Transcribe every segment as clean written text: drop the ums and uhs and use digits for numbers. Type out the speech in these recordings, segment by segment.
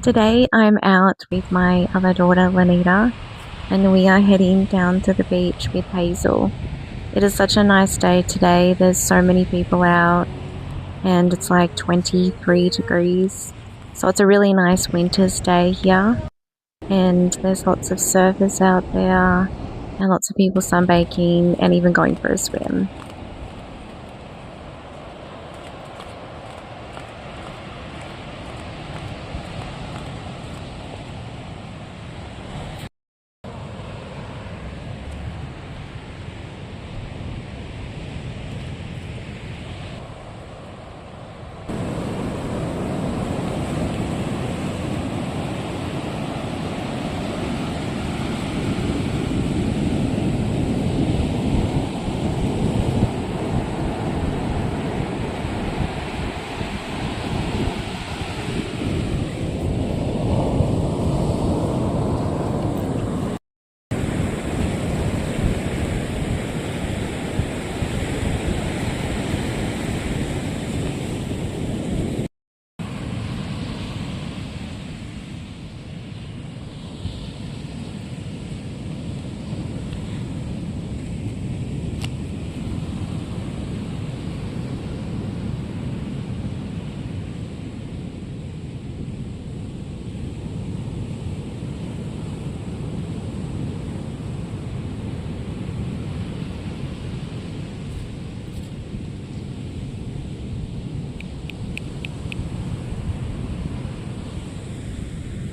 Today I'm out with my other daughter Lanita and we are heading down to the beach with Hazel. It is such a nice day today. There's so many people out and it's like 23 degrees. So it's a really nice winter's day here and there's lots of surfers out there and lots of people sunbaking and even going for a swim.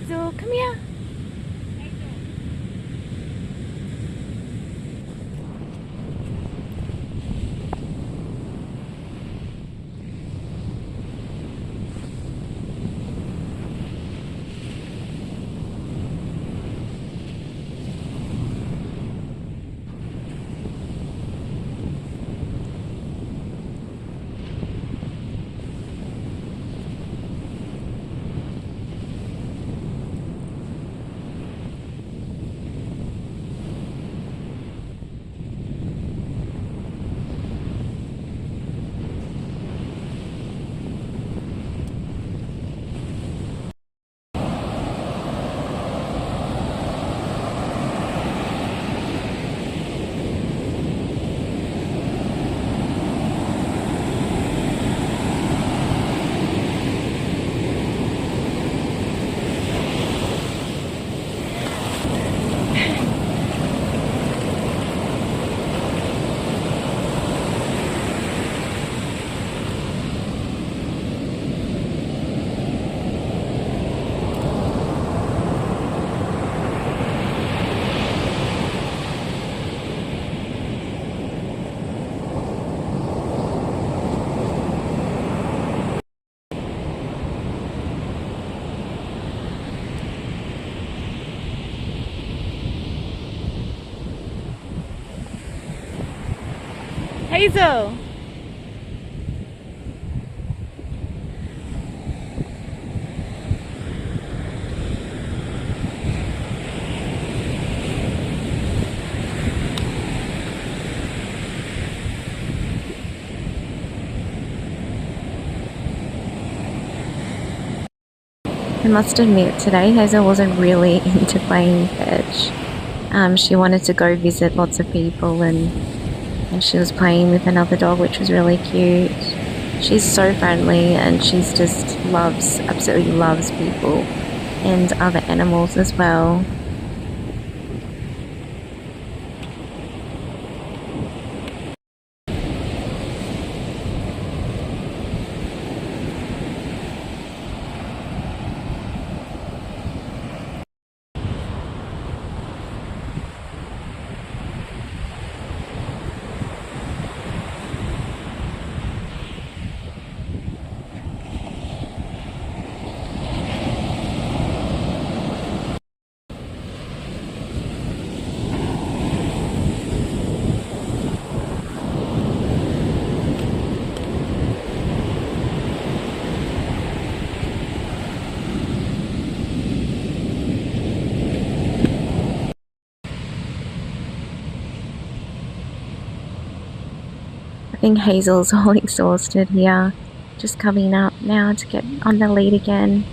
Hazel, come here. Hazel! I must admit, today Hazel wasn't really into playing fetch. She wanted to go visit lots of people and she was playing with another dog, which was really cute. She's so friendly and she's just absolutely loves people and other animals as well. I think Hazel's all exhausted here. just coming up now to get on the lead again.